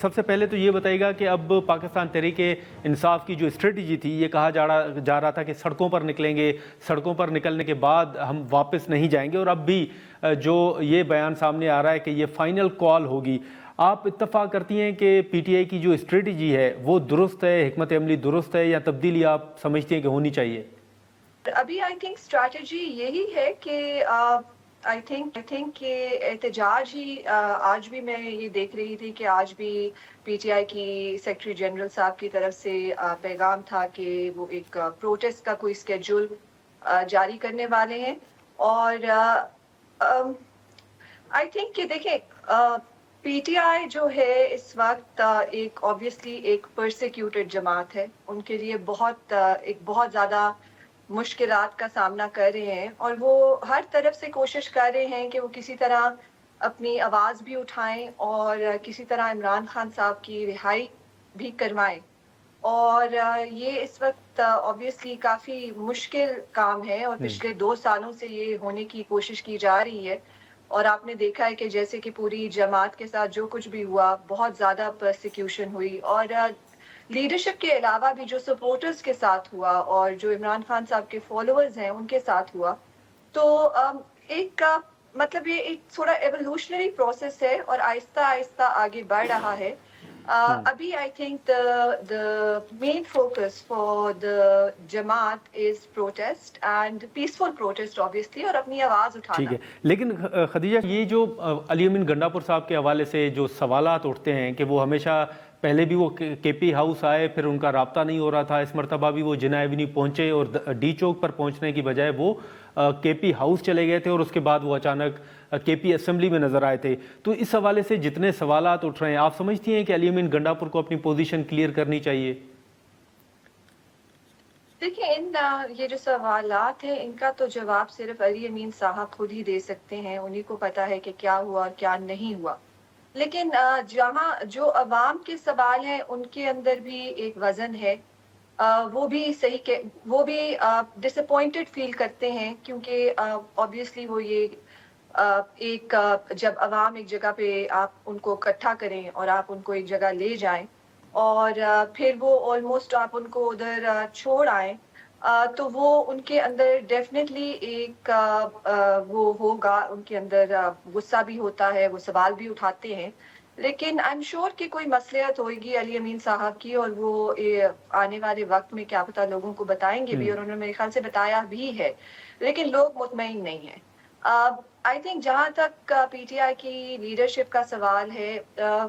سب سے پہلے تو یہ بتائیے گا کہ اب پاکستان تحریک انصاف کی جو اسٹریٹجی تھی، یہ کہا جا رہا تھا کہ سڑکوں پر نکلیں گے، سڑکوں پر نکلنے کے بعد ہم واپس نہیں جائیں گے، اور اب بھی جو یہ بیان سامنے آ رہا ہے کہ یہ فائنل کال ہوگی، آپ اتفاق کرتی ہیں کہ پی ٹی آئی کی جو اسٹریٹجی ہے وہ درست ہے، حکمت عملی درست ہے، یا تبدیلی آپ سمجھتی ہیں کہ ہونی چاہیے؟ ابھی آئی تھنک اسٹریٹجی یہی ہے کہ آئی تھنک کہ احتجاج ہی آج بھی میں یہ دیکھ رہی تھی کہ آج بھی پی ٹی آئی کی سیکرٹری جنرل صاحب کی طرف سے پیغام تھا کہ وہ ایک پروٹیسٹ کا کوئی اسکیڈول جاری کرنے والے ہیں. اور آئی تھنک کہ دیکھیں پی ٹی آئی جو ہے اس وقت ایک آبویسلی ایک پرسیکیوٹڈ جماعت ہے. ان کے لیے بہت زیادہ مشکلات کا سامنا کر رہے ہیں، اور وہ ہر طرف سے کوشش کر رہے ہیں کہ وہ کسی طرح اپنی آواز بھی اٹھائیں اور کسی طرح عمران خان صاحب کی رہائی بھی کروائیں. اور یہ اس وقت آبویسلی کافی مشکل کام ہے، اور پچھلے 2 سالوں سے یہ ہونے کی کوشش کی جا رہی ہے. اور آپ نے دیکھا ہے کہ جیسے کہ پوری جماعت کے ساتھ جو کچھ بھی ہوا، بہت زیادہ پرسیکیوشن ہوئی، اور لیڈرشپ کے علاوہ بھی جو سپورٹرز کے ساتھ ہوا اور جو عمران خان صاحب کے فالوورز ہیں ان کے ساتھ ہوا. تو ایک مطلب یہ ایک تھوڑا ایوولوشنری پروسیس ہے اور آہستہ آہستہ آگے بڑھ رہا ہے. ابھی I think the main focus for the جماعت is protest and peaceful protest obviously، اور اپنی آواز اٹھانا. ٹھیک ہے، لیکن خدیجہ یہ جو علی امین گنڈاپور صاحب کے حوالے سے جو سوالات اٹھتے ہیں کہ وہ ہمیشہ پہلے بھی وہ کے پی ہاؤس آئے، پھر ان کا رابطہ نہیں ہو رہا تھا، اس مرتبہ بھی وہ جناح ایونیو پہنچے اور ڈی چوک پر پہنچنے کی بجائے وہ کے پی ہاؤس چلے گئے تھے، اور اس کے بعد وہ اچانک کے پی اسمبلی میں نظر آئے تھے. تو اس حوالے سے جتنے سوالات اٹھ رہے ہیں، آپ سمجھتی ہیں کہ علی امین گنڈاپور کو اپنی پوزیشن کلیئر کرنی چاہیے؟ دیکھیں یہ جو سوالات ہیں ان کا تو جواب صرف علی امین صاحب خود ہی دے سکتے ہیں. انہی کو پتا ہے کہ کیا ہوا اور کیا نہیں ہوا. لیکن جہاں جو عوام کے سوال ہیں ان کے اندر بھی ایک وزن ہے. وہ بھی وہ بھی ڈس اپوائنٹڈ فیل کرتے ہیں، کیونکہ آبویسلی وہ یہ ایک جب عوام ایک جگہ پہ آپ ان کو اکٹھا کریں اور آپ ان کو ایک جگہ لے جائیں اور پھر وہ آلموسٹ آپ ان کو ادھر چھوڑ آئیں، تو وہ ان کے اندر ڈیفینیٹلی ایک وہ ہوگا، ان کے اندر غصہ بھی ہوتا ہے، وہ سوال بھی اٹھاتے ہیں. لیکن آئی ایم شیور کہ کوئی مصلحت ہوئے گی علی امین صاحب کی، اور وہ آنے والے وقت میں کیا پتہ لوگوں کو بتائیں گے بھی، اور انہوں نے میرے خیال سے بتایا بھی ہے. لیکن لوگ مطمئن نہیں ہیں. آئی تھنک جہاں تک پی ٹی آئی کی لیڈرشپ کا سوال ہے،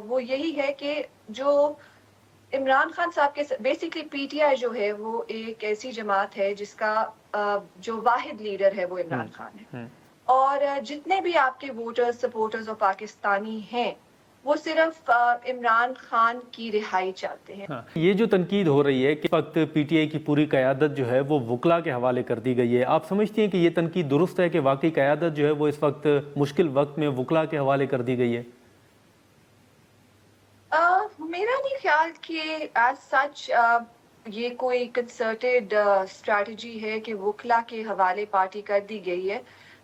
وہ یہی ہے کہ جو عمران خان صاحب کے بیسیکلی پی ٹی آئی جو ہے وہ ایک ایسی جماعت ہے جس کا جو واحد لیڈر ہے وہ عمران خان ہے. اور جتنے بھی آپ کے ووٹرز سپورٹرز اور پاکستانی ہیں وہ صرف عمران خان کی رہائی چاہتے ہیں. یہ جو تنقید ہو رہی ہے کہ وقت پی ٹی آئی کی پوری قیادت جو ہے وہ وکلا کے حوالے کر دی گئی ہے، آپ سمجھتی ہیں کہ یہ تنقید درست ہے کہ واقعی قیادت جو ہے وہ اس وقت مشکل وقت میں وکلا کے حوالے کر دی گئی ہے؟ میرا نہیں خیال کہ ایز سچ یہ کوئی کنسرٹیڈ اسٹریٹجی ہے کہ وکلا کے حوالے پارٹی کر دی گئی ہے.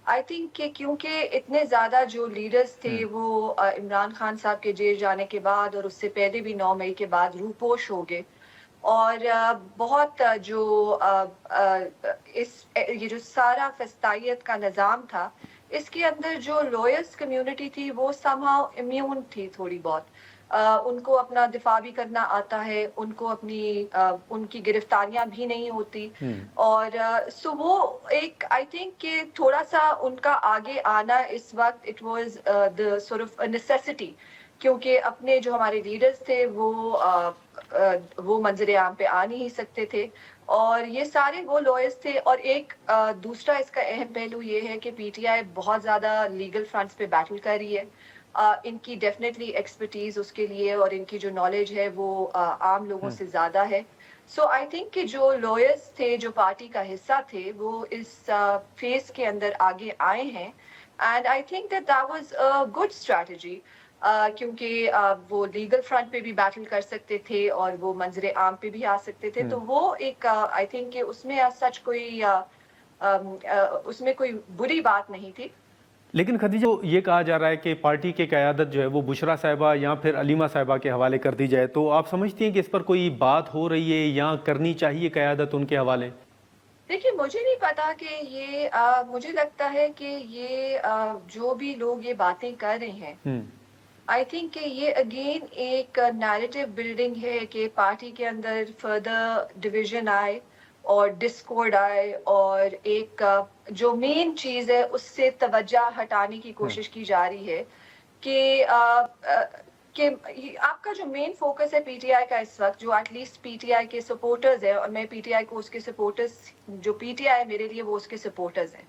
آئی تھنک کہ کیونکہ اتنے زیادہ جو لیڈرز تھے وہ عمران خان صاحب کے جیل جانے کے بعد اور اس سے پہلے بھی 9 مئی کے بعد روپوش ہو گئے، اور بہت جو یہ جو سارا فسطائیت کا نظام تھا اس کے اندر جو لوئرس کمیونٹی تھی وہ somehow امیون تھی تھوڑی بہت. ان کو اپنا دفاع بھی کرنا آتا ہے، ان کو ان کی گرفتاریاں بھی نہیں ہوتی، اور سو وہ ایک آئی تھنک کہ تھوڑا سا ان کا آگے آنا اس وقت it was the sort of a necessity، کیونکہ اپنے جو ہمارے لیڈرز تھے وہ منظر عام پہ آ نہیں سکتے تھے، اور یہ سارے وہ لوئرز تھے. اور ایک دوسرا اس کا اہم پہلو یہ ہے کہ پی ٹی آئی بہت زیادہ لیگل فرنٹس پہ بیٹل کر رہی ہے. ان کی ڈیفینیٹلی ایکسپرٹیز اس کے لیے اور ان کی جو نالج ہے وہ عام لوگوں سے زیادہ ہے. سو آئی تھنک کہ جو لوئرز تھے جو پارٹی کا حصہ تھے وہ اس فیز کے اندر آگے آئے ہیں، and I think that was a good strategy, کیونکہ وہ لیگل فرنٹ پہ بھی بیٹل کر سکتے تھے اور وہ منظر عام پہ بھی آ سکتے تھے. تو وہ ایک آئی تھنک کہ اس میں سچ کوئی اس میں کوئی بری بات نہیں تھی. لیکن خدیجہ یہ کہا جا رہا ہے کہ پارٹی کی قیادت جو ہے وہ بشرا صاحبہ یا پھر علیمہ صاحبہ کے حوالے کر دی جائے، تو آپ سمجھتی ہیں کہ اس پر کوئی بات ہو رہی ہے یا کرنی چاہیے قیادت ان کے حوالے؟ دیکھیے مجھے نہیں پتا کہ یہ مجھے لگتا ہے کہ یہ جو بھی لوگ یہ باتیں کر رہے ہیں، ہوں آئی تھنک کہ یہ اگین ایک نیریٹو بلڈنگ ہے کہ پارٹی کے اندر فردر ڈویژن آئے اور ڈسکورڈ آئے، اور ایک جو مین چیز ہے اس سے توجہ ہٹانے کی کوشش کی جا رہی ہے کہ کہ آپ کا جو مین فوکس ہے پی ٹی آئی کا اس وقت، جو at least PTI کے سپورٹرز ہیں، اور میں پی ٹی آئی کو اس کے سپورٹرز، جو پی ٹی آئی میرے لیے وہ اس کے سپورٹرز ہیں،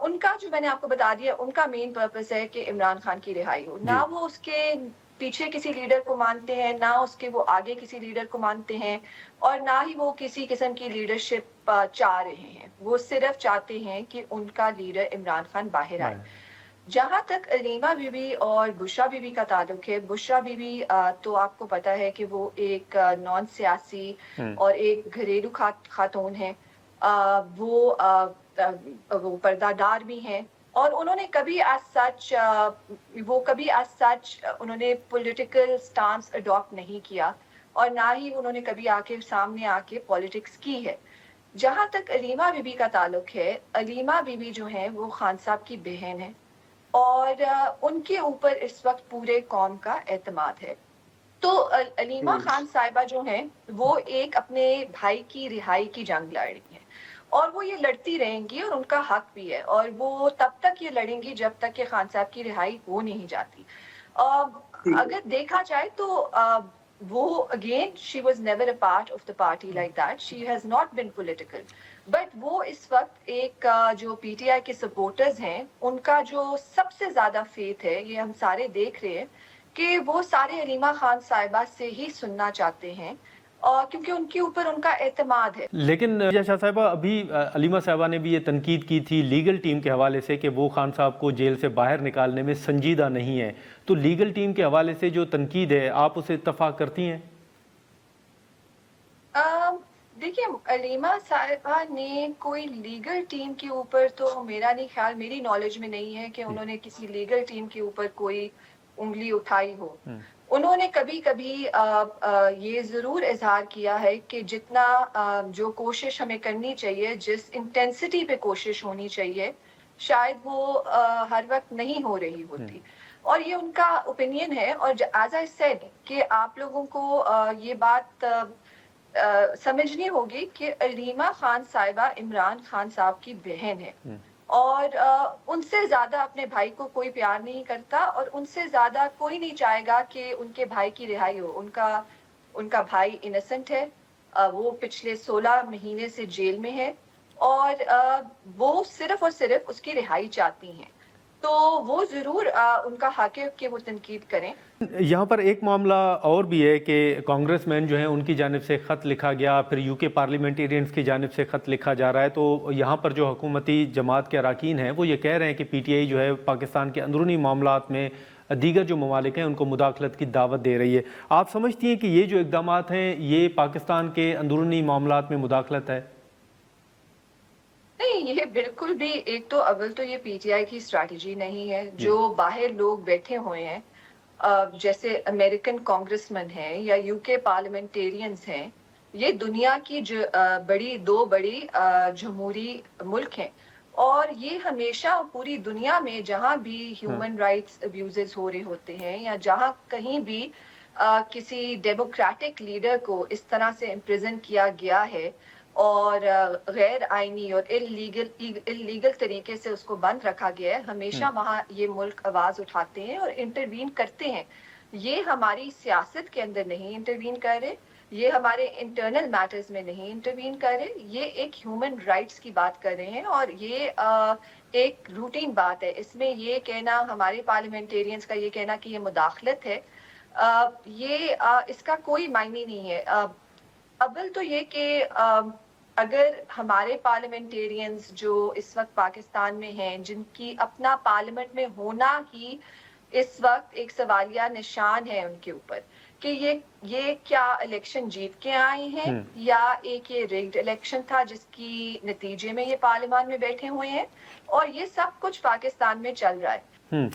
ان کا جو میں نے آپ کو بتا دیا ان کا مین پرپس ہے کہ عمران خان کی رہائی ہو، نہ وہ اس کے پیچھے کسی لیڈر کو مانتے ہیں، نہ اس کے وہ آگے کسی لیڈر کو مانتے ہیں، اور نہ ہی وہ کسی قسم کی لیڈرشپ چاہ رہے ہیں، وہ صرف چاہتے ہیں کہ ان کا لیڈر عمران خان باہر آئے۔ جہاں تک علیمہ بی بی اور بشرا بی بی کا تعلق ہے، بشرا بی بی تو آپ کو پتا ہے کہ وہ ایک نان سیاسی اور ایک گھریلو خاتون ہے، وہ پردہ دار بھی ہیں، اور انہوں نے کبھی ایز سچ انہوں نے پولیٹیکل سٹانس اڈاپٹ نہیں کیا، اور نہ ہی انہوں نے کبھی سامنے آ کے پالیٹکس کی ہے۔ جہاں تک علیمہ بی بی کا تعلق ہے، علیمہ بی بی جو ہیں وہ خان صاحب کی بہن ہے، اور ان کے اوپر اس وقت پورے قوم کا اعتماد ہے۔ تو علیمہ خان صاحبہ جو ہیں وہ ایک اپنے بھائی کی رہائی کی جنگ لڑ رہی ہیں، اور وہ یہ لڑتی رہیں گی، اور ان کا حق بھی ہے، اور وہ تب تک یہ لڑیں گی جب تک کہ خان صاحب کی رہائی ہو نہیں جاتی۔ اگر دیکھا جائے تو وہ again she was never a part of the party like that, she has not been political, but وہ اس وقت ایک جو پی ٹی آئی کے سپورٹرز ہیں ان کا جو سب سے زیادہ فیتھ ہے، یہ ہم سارے دیکھ رہے ہیں کہ وہ سارے علیمہ خان صاحبہ سے ہی سننا چاہتے ہیں، اور کیونکہ ان کے اوپر ان کا اعتماد ہے۔ لیکن شاہ صاحبہ ابھی علیمہ صاحبہ نے بھی یہ تنقید کی تھی لیگل ٹیم کے حوالے سے کہ وہ خان صاحب کو جیل سے باہر نکالنے میں سنجیدہ نہیں ہے، تو لیگل ٹیم کے حوالے سے جو تنقید ہے آپ اسے اتفاق کرتی ہیں؟ دیکھیے علیمہ صاحبہ نے کوئی لیگل ٹیم کے اوپر تو میرا نہیں خیال، میری نالج میں نہیں ہے کہ انہوں نے کسی لیگل ٹیم کے اوپر کوئی انگلی اٹھائی ہو۔ انہوں نے کبھی کبھی یہ ضرور اظہار کیا ہے کہ جتنا جو کوشش ہمیں کرنی چاہیے، جس انٹینسٹی پہ کوشش ہونی چاہیے، شاید وہ ہر وقت نہیں ہو رہی ہوتی، اور یہ ان کا اوپینین ہے۔ اور ایز آئی سیڈ کہ آپ لوگوں کو یہ بات سمجھنی ہوگی کہ علیمہ خان صاحبہ عمران خان صاحب کی بہن ہے، اور ان سے زیادہ اپنے بھائی کو کوئی پیار نہیں کرتا، اور ان سے زیادہ کوئی نہیں چاہے گا کہ ان کے بھائی کی رہائی ہو۔ ان کا بھائی انسنٹ ہے، وہ پچھلے 16 مہینے سے جیل میں ہے، اور وہ صرف اور صرف اس کی رہائی چاہتی ہیں، تو وہ ضرور ان کا حق ہے کہ وہ تنقید کریں۔ یہاں پر ایک معاملہ اور بھی ہے کہ کانگریس مین جو ہیں ان کی جانب سے خط لکھا گیا، پھر یو کے پارلیمنٹیرینز کی جانب سے خط لکھا جا رہا ہے، تو یہاں پر جو حکومتی جماعت کے اراکین ہیں وہ یہ کہہ رہے ہیں کہ پی ٹی آئی جو ہے پاکستان کے اندرونی معاملات میں دیگر جو ممالک ہیں ان کو مداخلت کی دعوت دے رہی ہے۔ آپ سمجھتی ہیں کہ یہ جو اقدامات ہیں یہ پاکستان کے اندرونی معاملات میں مداخلت ہے؟ نہیں، یہ بالکل بھی، ایک تو اول تو یہ پی ٹی آئی کی اسٹریٹجی نہیں ہے۔ جو باہر لوگ بیٹھے ہوئے ہیں، جیسے امریکن کانگریس مین ہیں یا یو کے پارلیمنٹیرینز ہیں، یہ دنیا کی دو بڑی جمہوری ملک ہیں، اور یہ ہمیشہ پوری دنیا میں جہاں بھی ہیومن رائٹس ابیوزز ہو رہے ہوتے ہیں، یا جہاں کہیں بھی کسی ڈیموکریٹک لیڈر کو اس طرح سے امپریزن کیا گیا ہے، اور غیر آئینی اور اللیگل طریقے سے اس کو بند رکھا گیا ہے، ہمیشہ وہاں یہ ملک آواز اٹھاتے ہیں اور انٹروین کرتے ہیں۔ یہ ہماری سیاست کے اندر نہیں انٹروین کر رہے، یہ ہمارے انٹرنل میٹرز میں نہیں انٹروین کر رہے، یہ ایک ہیومن رائٹس کی بات کر رہے ہیں، اور یہ ایک روٹین بات ہے۔ اس میں یہ کہنا، ہمارے پارلیمنٹیرینز کا یہ کہنا کہ یہ مداخلت ہے، اس کا کوئی معنی نہیں ہے۔ اول تو یہ کہ اگر ہمارے پارلیمنٹیرینز جو اس وقت پاکستان میں ہیں، جن کی اپنا پارلیمنٹ میں ہونا ہی اس وقت ایک سوالیہ نشان ہے ان کے اوپر، کہ یہ کیا الیکشن جیت کے آئے ہیں یا ایک یہ ریگڈ الیکشن تھا جس کی نتیجے میں یہ پارلیمان میں بیٹھے ہوئے ہیں، اور یہ سب کچھ پاکستان میں چل رہا ہے۔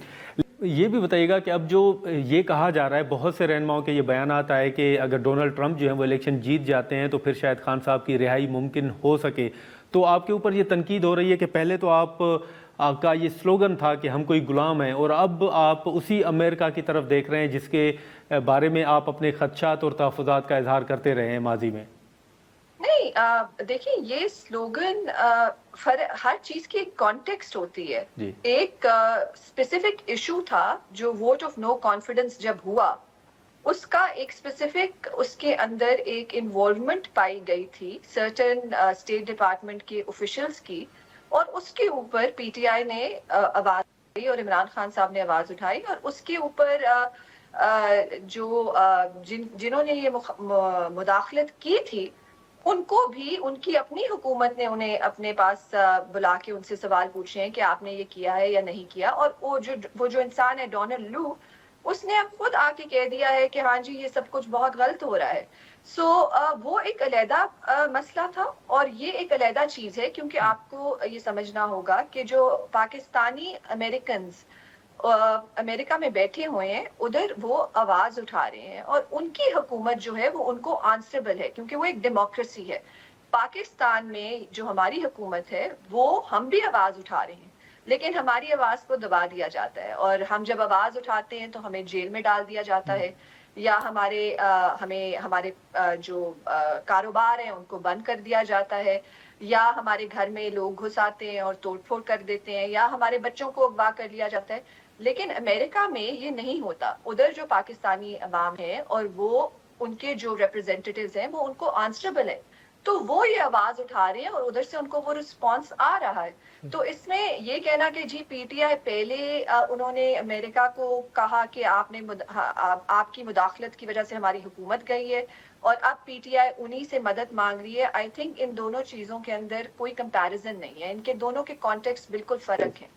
یہ بھی بتائیے گا کہ اب جو یہ کہا جا رہا ہے، بہت سے رہنماؤں کے یہ بیانات آئے کہ اگر ڈونلڈ ٹرمپ جو ہیں وہ الیکشن جیت جاتے ہیں تو پھر شاید خان صاحب کی رہائی ممکن ہو سکے، تو آپ کے اوپر یہ تنقید ہو رہی ہے کہ پہلے تو آپ کا یہ سلوگن تھا کہ ہم کوئی غلام ہیں، اور اب آپ اسی امریکہ کی طرف دیکھ رہے ہیں جس کے بارے میں آپ اپنے خدشات اور تحفظات کا اظہار کرتے رہے ہیں ماضی میں۔ نہیں، دیکھیں یہ سلوگن ہر چیز کی ایک کانٹیکسٹ ہوتی ہے۔ جی ایک اسپیسیفک ایشو تھا جو ووٹ آف نو کانفیڈنس جب ہوا، اس کا ایک اسپیسیفک اس کے اندر ایک انوالومنٹ پائی گئی تھی سرٹن اسٹیٹ ڈپارٹمنٹ کے آفیشلز کی، اور اس کے اوپر پی ٹی آئی نے آواز اٹھائی اور عمران خان صاحب نے آواز اٹھائی، اور اس کے اوپر جو جنہوں نے یہ مداخلت کی تھی ان کو بھی ان کی اپنی حکومت نے انہیں اپنے پاس بلا کے ان سے سوال پوچھے ہیں کہ آپ نے یہ کیا ہے یا نہیں کیا، اور وہ جو انسان ہے ڈونلڈ لو، اس نے اب خود آ کے کہہ دیا ہے کہ ہاں جی یہ سب کچھ بہت غلط ہو رہا ہے۔ سو وہ ایک علیحدہ مسئلہ تھا، اور یہ ایک علیحدہ چیز ہے، کیونکہ آپ کو یہ سمجھنا ہوگا کہ جو پاکستانی امریکنز امریکہ میں بیٹھے ہوئے ہیں ادھر وہ آواز اٹھا رہے ہیں، اور ان کی حکومت جو ہے وہ ان کو آنسریبل ہے، کیونکہ وہ ایک ڈیموکریسی ہے۔ پاکستان میں جو ہماری حکومت ہے وہ ہم بھی آواز اٹھا رہے ہیں، لیکن ہماری آواز کو دبا دیا جاتا ہے، اور ہم جب آواز اٹھاتے ہیں تو ہمیں جیل میں ڈال دیا جاتا ہے، یا ہمارے جو کاروبار ہیں ان کو بند کر دیا جاتا ہے، یا ہمارے گھر میں لوگ گھس آتے ہیں اور توڑ پھوڑ کر دیتے ہیں، یا ہمارے بچوں کو اغوا کر لیا جاتا ہے۔ لیکن امریکہ میں یہ نہیں ہوتا، ادھر جو پاکستانی عوام ہے اور وہ ان کے جو ریپرزینٹیٹیوز ہیں وہ ان کو آنسریبل ہے، تو وہ یہ آواز اٹھا رہے ہیں اور ادھر سے ان کو وہ رسپانس آ رہا ہے۔ تو اس میں یہ کہنا کہ جی پی ٹی آئی پہلے انہوں نے امریکہ کو کہا کہ آپ کی مداخلت کی وجہ سے ہماری حکومت گئی ہے، اور اب پی ٹی آئی انہی سے مدد مانگ رہی ہے، آئی تھنک ان دونوں چیزوں کے اندر کوئی کمپیریزن نہیں ہے، ان کے دونوں کے کانٹیکسٹ بالکل فرق ہیں۔